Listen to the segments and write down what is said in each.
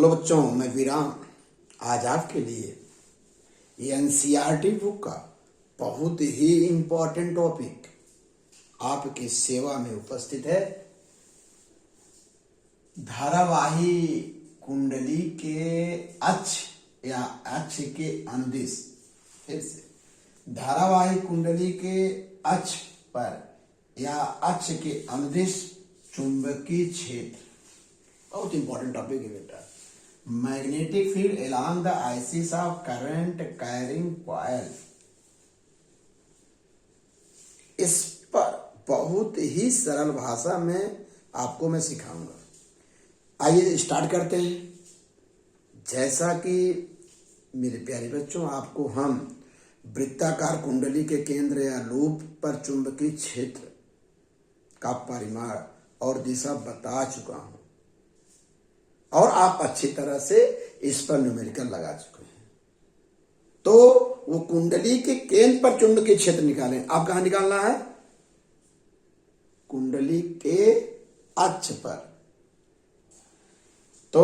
Hello बच्चों, मैं विराम आज आपके लिए ये एनसीईआरटी बुक का बहुत ही इम्पोर्टेंट टॉपिक आपकी सेवा में उपस्थित है। धारावाही कुंडली के अक्ष या अक्ष के अनुदिश, फिर से धारावाही कुंडली के अक्ष पर या अक्ष के अनुदिश चुंबकीय क्षेत्र बहुत इंपॉर्टेंट टॉपिक है बेटा। Magnetic field along the axis of current carrying coil। इस पर बहुत ही सरल भाषा में आपको मैं सिखाऊंगा। आइए स्टार्ट करते हैं। जैसा कि मेरे प्यारे बच्चों, आपको हम वृत्ताकार कुंडली के केंद्र या लूप पर चुंबकीय क्षेत्र का परिमाण और दिशा बता चुका हूं और आप अच्छी तरह से इस पर न्यूमेरिकल लगा चुके हैं। तो वो कुंडली के केंद्र पर चुंबकीय क्षेत्र निकालें। आप कहां निकालना है? कुंडली के अक्ष पर। तो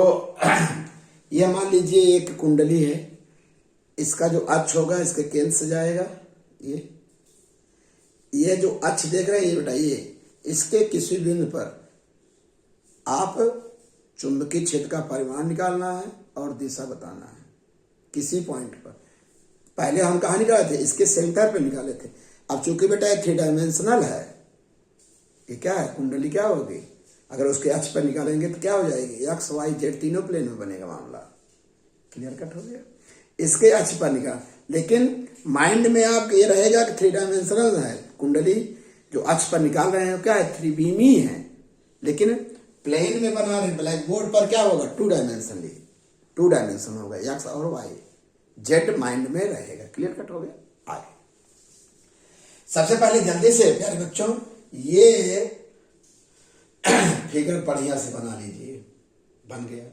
यह मान लीजिए एक कुंडली है, इसका जो अक्ष होगा इसके केंद्र से जाएगा। ये जो अक्ष देख रहे हैं ये बेटा, ये इसके किसी बिंदु पर आप चुंबकीय क्षेत्र का परिमाण निकालना है और दिशा बताना है किसी पॉइंट पर। पहले हम कहाँ निकाले थे? इसके सेंटर पे निकाले थे। अब चूंकि बेटा ये 3 डायमेंशनल है, ये क्या है? कुंडली क्या होगी? अगर उसके अक्ष पर निकालेंगे तो क्या हो जाएगी? एक्स वाई जेड तीनों प्लेन में बनेगा मामला। क्लियर कट हो गया? इसके अक्ष पर निकाल, लेकिन माइंड में आपके ये रहेगा कि 3 डायमेंशनल है कुंडली। जो अक्ष पर निकाल रहे हैं क्या है? 3 बीमी है, लेकिन प्लेन में बना रहे। ब्लैक बोर्ड पर क्या होगा? 2 डायमेंशन होगा, एक्स और वाई। जेड माइंड में रहेगा। क्लियर कट हो गया? आगे सबसे पहले जल्दी से प्यारे बच्चों ये फिगर बढ़िया से बना लीजिए। बन गया।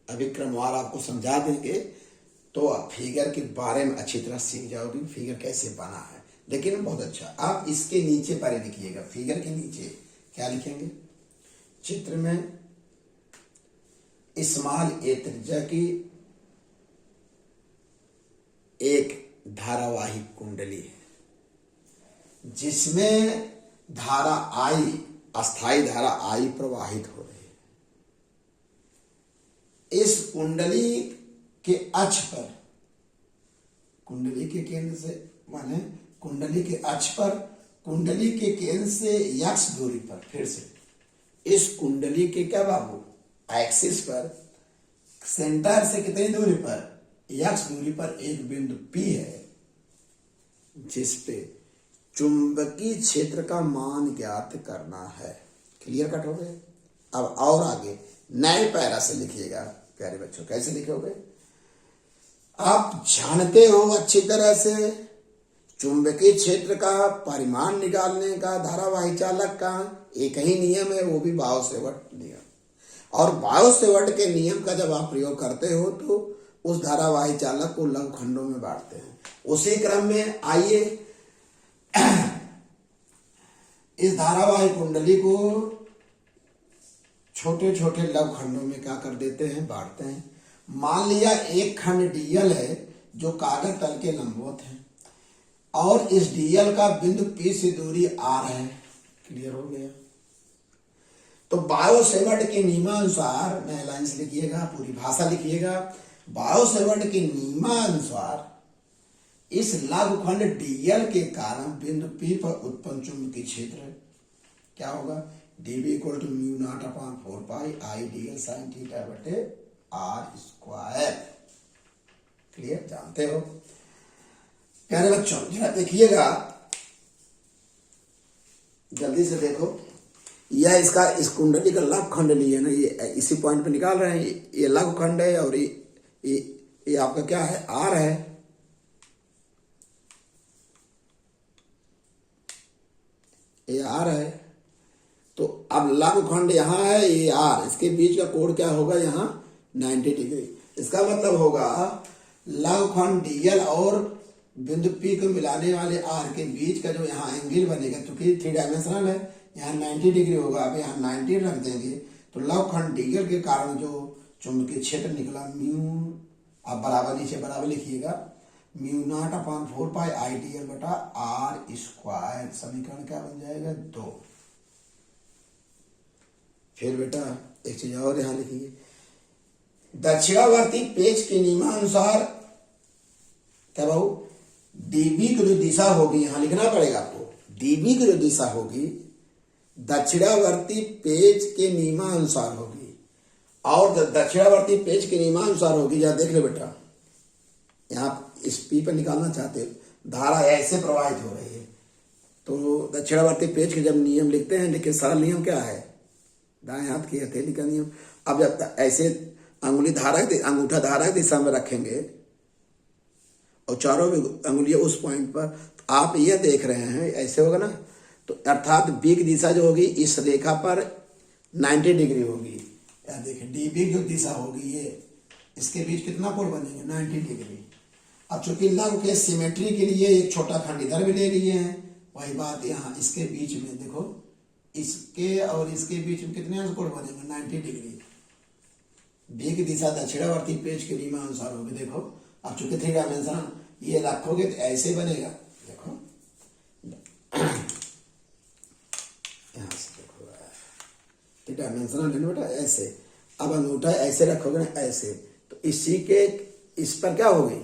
अभी क्रमवार आपको समझा देंगे तो आप फिगर के बारे में अच्छी तरह सीख जाओगे, फिगर कैसे बना है। लेकिन बहुत अच्छा, आप इसके नीचे पर लिखिएगा। फिगर के नीचे क्या लिखेंगे? चित्र में स्मॉल ए त्रिज्या की एक धारावाही कुंडली है जिसमें धारा आई, अस्थाई धारा आई प्रवाहित हो रही है। इस कुंडली के अक्ष पर, कुंडली के केंद्र से माने कुंडली के अक्ष पर, कुंडली के केंद्र से एक्स दूरी पर, फिर से इस कुंडली के क्या बाबू? एक्सिस पर, सेंटर से कितनी दूरी पर? एक्स दूरी पर एक बिंदु P है जिस पे चुंबकीय क्षेत्र का मान ज्ञात करना है। क्लियर कट हो गए? अब और आगे नए पैरा से लिखिएगा प्यारे बच्चों। कैसे लिखोगे? आप जानते हो अच्छी तरह से चुंबकीय क्षेत्र का परिमाण निकालने का धारावाही चालक का एक ही नियम है, वो भी बायो-सेवर्ट नियम। और बायो-सेवर्ट के नियम का जब आप प्रयोग करते हो तो उस धारावाही चालक को लघुखंडों में बांटते हैं। उसी क्रम में आइए इस धारावाही कुंडली को छोटे छोटे लघुखंडों में क्या कर देते हैं? बांटते हैं। मान लिया एक खंड डीएल है जो कागज तल के लंबवत है और इस डीएल का बिंदु P से दूरी R है। क्लियर हो गया? तो बायो-सेवर्ट के नियमानुसार, मैं लाइन से लिखिएगा, पूरी भाषा लिखिएगा। बायो-सेवर्ट के नियमानुसार इस लघुखंड डीएल के कारण बिंदु P पर उत्पन्न चुंबकीय क्षेत्र क्या होगा? dB = μ0/4 pi I dl sin theta बटे r²। क्लियर? जानते हो प्यारे बच्चों? जरा देखिएगा, जल्दी से देखो। यह इसका इस कुंडली का लघुखंड लिए ना, ये इसी पॉइंट पे निकाल रहे हैं। ये लघुखंड है और ये आपका क्या है? R है। ये R है। तो अब लघुखंड यहाँ है, ये R, इसके बीच का कोण क्या होगा? यहाँ 90 डिग्री। इसका मतलब होगा लघुखंड डीएल और बिंदु P को मिलाने वाले R के बीच का जो यहाँ एंगल बनेगा, क्योंकि 3 डायमेंशनल है, यहाँ 90 डिग्री होगा। अब यहाँ 90 रख देंगे तो लघुखंड डीएल के कारण जो चुंबकीय क्षेत्र निकला म्यू, अब बराबर नीचे बराबर लिखिएगा, म्यू नॉट अपॉन 4 पाई IDL बटा R स्क्वायर। समीकरण क्या बन जाएगा 2। फिर बेटा एक चीज और यहां लिखिए, दक्षिणावर्ती पेज के नियमानुसार क्या बाबू, डीबी की जो दिशा होगी, यहां लिखना पड़ेगा आपको, डीबी की जो दिशा होगी दक्षिणावर्ती पेज के नियमानुसार होगी, और दक्षिणावर्ती पेज के नियमानुसार होगी। जरा देख लो बेटा, यहाँ इस पी पर निकालना चाहते हो, धारा ऐसे प्रवाहित हो रही है, तो दक्षिणावर्ती पेज के जब नियम लिखते हैं, लेकिन सरल नियम क्या है, दाएं हाथ की हथेली का नियम। अब जब ऐसे अंगुली धारक अंगूठा धारक दिशा में रखेंगे और चारों अंगुलियां उस पॉइंट पर, तो आप ये देख रहे हैं ऐसे होगा ना, तो अर्थात बी की दिशा जो होगी इस रेखा पर 90 डिग्री होगी। या देखिए डीबी की दिशा होगी ये, इसके बीच कितना कोण बनेंगे 90 डिग्री। अब चूंकि लघु के सिमेट्री के लिए एक छोटा खंड इधर भी ले लिए हैं, वही बात यहाँ इसके बीच में देखो, इसके और इसके बीच में कितने अंश कोण बनेंगे 90 डिग्री। बी की दिशा दक्षिणावर्ती पेज के नियमानुसार होगी। देखो अब चूंकि 3 डायमेंशन ये रखोगे तो ऐसे बनेगा, देखो यहां से देखो 3 डायमेंशनल लेना बेटा ऐसे। अब अंगूठा ऐसे रखोगे ना ऐसे, तो इसी के इस पर क्या होगी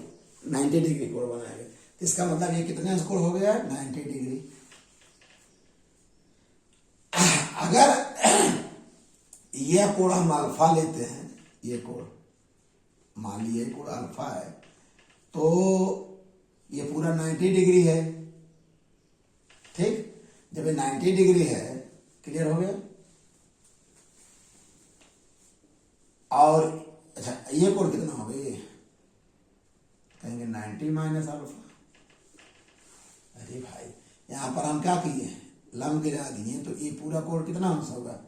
90 डिग्री कोण बनाएंगे। इसका मतलब ये कितने अंश कोण हो गया 90 डिग्री। अगर यह कोण हम अल्फा लेते हैं, ये कोण मान लीजिए कोण अल्फा है, तो ये पूरा 90 डिग्री है, ठीक। जब ये 90 डिग्री है, क्लियर हो गया। और अच्छा ये कोण कितना हो गया, कहेंगे 90 माइनस अल्फा। अरे भाई यहां पर हम क्या किए हैं, लंब गिरा दिए, तो ये पूरा कोण कितना अंश होगा,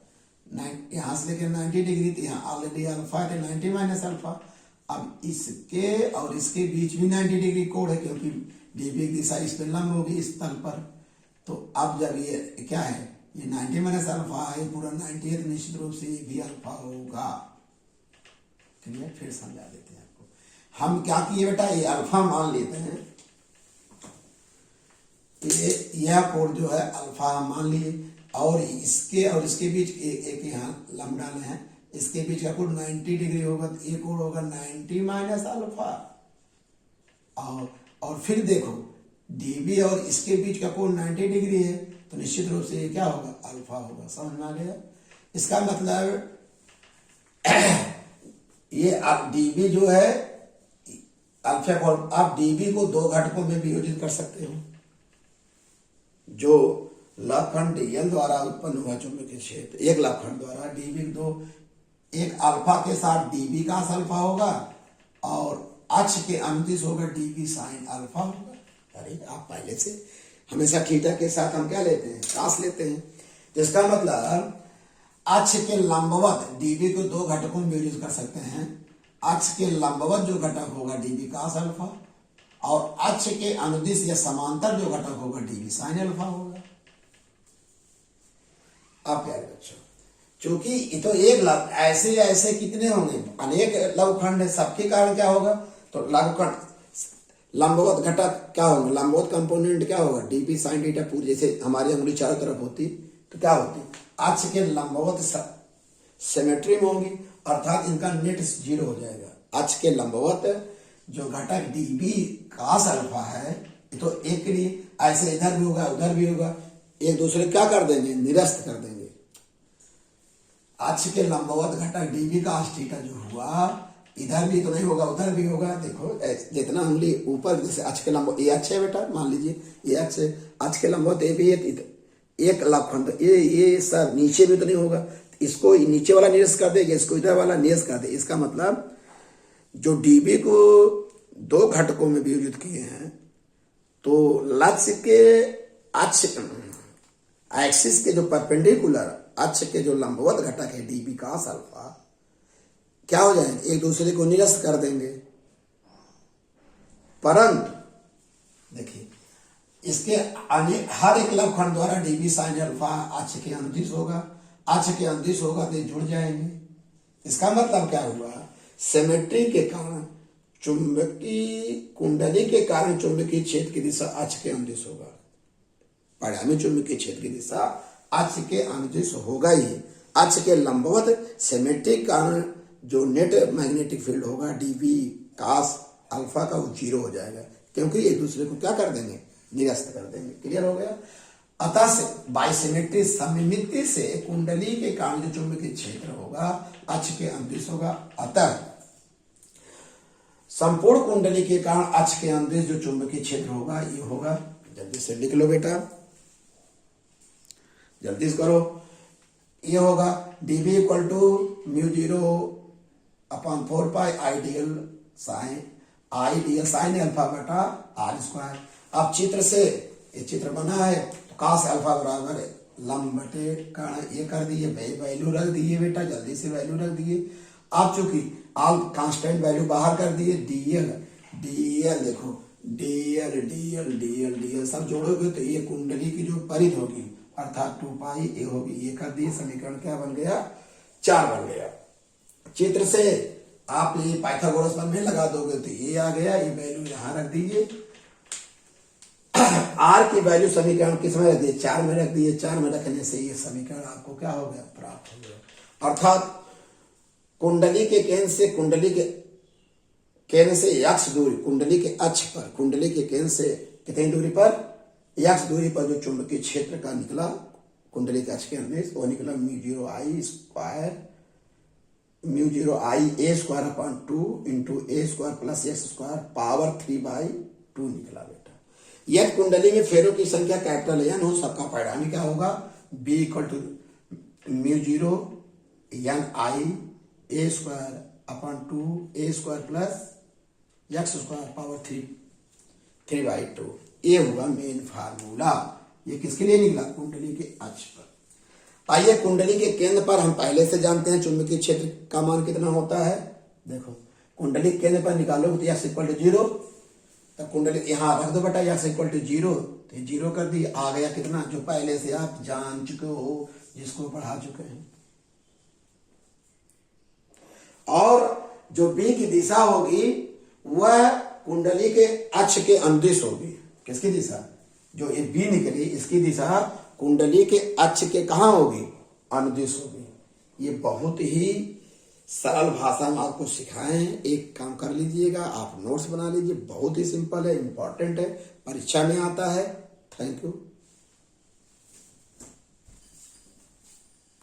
यहां से लेकर 90 डिग्री, तो यहाँ ऑलरेडी अल्फा है, 90 माइनस अल्फा। अब इसके और इसके बीच भी 90 डिग्री कोण है, क्योंकि डीबी की दिशा इस पर लंब होगी इस तल पर। तो अब जब ये क्या है, ये 90 माइनस अल्फा है, पूरा 90 है, तो निश्चित रूप से ये भी अल्फा होगा। क्लियर, फिर समझा देते हैं आपको। हम क्या किए बेटा, ये अल्फा मान लेते हैं, यह कोण जो है अल्फा मान लिए, और इसके बीच एक यहाँ लंब डाले हैं, इसके बीच का कोण 90 डिग्री होगा, तो ये कोण होगा 90 माइनस अल्फा। और फिर देखो डीबी और इसके बीच का कोण 90 डिग्री है, तो निश्चित रूप से ये क्या होगा अल्फा होगा। समझ में आ गया। इसका मतलब ये आप डीबी जो है अल्फा कोण, आप डीबी को 2 घटकों में वियोजित कर सकते हो। जो लाभखंड एल द्वारा उत्पन्न हुआ चुंबकीय क्षेत्र, एक लाभखंड द्वारा डीबी 2, एक अल्फा के साथ डीबी का अल्फा होगा, और अक्ष के अनुदिश होगा डीबी साइन अल्फा होगा। अरे आप पहले से हमेशा थीटा के साथ हम क्या लेते हैं, कास लेते हैं। जिसका मतलब अक्ष के लंबवत डीबी को 2 घटकों में विभाजित कर सकते हैं। अक्ष के लंबवत जो घटक होगा डीबी कास अल्फा, और अक्ष के अनुदिश या समांतर जो घटक होगा डीबी साइन अल्फा होगा। आप प्यारे बच्चों, चूंकि तो एक लव ऐसे ऐसे कितने होंगे, अनेक लघुखंड है, सबके कारण क्या होगा, तो लघुखंड लंबवत घटक क्या होगा, लंबवत कंपोनेंट क्या होगा डीबी साइन थीटा। पूरी जैसे हमारी अंगुली चारों तरफ होती तो क्या होती, अक्ष के लंबवत सिमेट्री में होंगी, अर्थात इनका नेट 0 हो जाएगा। अक्ष के लंबवत जो घटक डीबी कास अल्फा है, तो एक के लिए ऐसे इधर भी होगा उधर भी होगा, एक दूसरे क्या कर देंगे, निरस्त कर देंगे। अक्ष के लंबवत घटक डीबी कास थीटा जो हुआ, इधर भी तो नहीं होगा उधर भी होगा। देखो जितना उंगली ऊपर, जैसे अक्ष के लंबवत ये अक्ष है बेटा, मान लीजिए ये अक्ष है, अक्ष के लंबवत ये भी एक लाभखंड, ये सर नीचे भी तो नहीं होगा, इसको नीचे वाला निरस्त कर देगा, इसको इधर वाला निरस्त कर दे। इसका मतलब जो डीबी को 2 घटकों में विभाजित किए हैं, तो लक्ष्य के अक्ष एक्सिस के जो परपेंडिकुलर अक्ष के जो लंबवत घटक है डीबी कास अल्फा, क्या हो जाएंगे, एक दूसरे को निरस्त कर देंगे। परंतु देखिए इसके हर एक लघुखंड द्वारा डीबी साइन अल्फा अक्ष के अनुदिश होगा, अक्ष के अनुदिश होगा तो जुड़ जाएंगे। इसका मतलब क्या हुआ, सिमेट्री के कारण चुंबकीय कुंडली के कारण चुंबकीय क्षेत्र की दिशा अक्ष के अनुदिश होगा। परिणामी चुंबकीय क्षेत्र की दिशा अक्ष के अनुदिश होगा ही। अक्ष के लंबवत सिमेट्री के कारण जो नेट मैग्नेटिक फील्ड होगा डीवी कास अल्फा का वो 0 हो जाएगा, क्योंकि एक दूसरे को क्या कर देंगे, निरस्त कर देंगे। क्लियर हो गया। अतः से बाइसिमेट्री सममिति से कुंडली के कारण जो चुंबकीय क्षेत्र होगा अक्ष के अनुदिश होगा। अतः संपूर्ण कुंडली के कारण अक्ष के अनुदिश जो चुंबकीय क्षेत्र होगा ये होगा, जल्दी से लिख लो बेटा, जल्दी से करो, ये होगा dv equal to μ0/4 ideal sine alpha बटा आर स्क्वायर। अब चित्र से ये चित्र बना है तो कास अल्फा बराबर है लंब बटे कर्ण, ये कर दिए, वैल्यू रख दिए बेटा, जल्दी से वैल्यू रख दिए। अब चूंकि आल कांस्टेंट वैल्यू बाहर कर दिए, डीएल देखो, डीएल सब जोड़ोगे तो ये कुंडली की जो परिधि होगी अर्थात 2 पाई ये होगी, ये कर दिए। समीकरण क्या बन गया, 4 बन गया। चित्र से आप ये पाइथागोरस प्रमेय लगा दोगे तो ये आ गया, ये वैल्यू यहां रख दीजिए। आर की वैल्यू समीकरण किस में रख दिए, 4 में रख दिए। 4 में रखने से ये समीकरण आपको क्या हो गया, प्राप्त हो गया। अर्थात कुंडली के केंद्र से यक्ष दूरी, कुंडली के अक्ष पर, कुंडली के केंद्र से कितनी दूरी पर, यक्ष दूरी पर जो चुंबकीय क्षेत्र का निकला कुंडली के अक्ष के अनुदिश वो निकला μ0I² into a² plus x² power 3/2 निकला बेटा। यदि कुंडली में फेरों की संख्या कैपिटल एन हो, सबका परिणामी क्या होगा, b equal to μ0NIa²/2 a² plus x² power 3/2, ये होगा मेन फार्मूला। ये किसके लिए निकला, कुंडली के अक्ष पर। आइए कुंडली के केंद्र पर हम पहले से जानते हैं चुंबकीय क्षेत्र का मान कितना होता है। देखो कुंडली के केंद्र पर निकालो तो x इक्वल टू 0, तो कुंडली यहाँ रख दो बेटा, x इक्वल टू 0, तो 0 कर दी, आ गया कितना, जो पहले से आप जान चुके हो, जिसको पढ़ा चुके हैं। और जो b की दिशा होगी वह कुंडली के अक्ष के अनुदिश होगी। किसकी दिशा, जो ये b निकली इसकी दिशा कुंडली के अक्ष के कहाँ होगी, अनुदिश होगी। ये बहुत ही सरल भाषा में आपको सिखाए हैं। एक काम कर लीजिएगा, आप नोट्स बना लीजिए, बहुत ही सिंपल है, इंपॉर्टेंट है, परीक्षा में आता है। Thank you.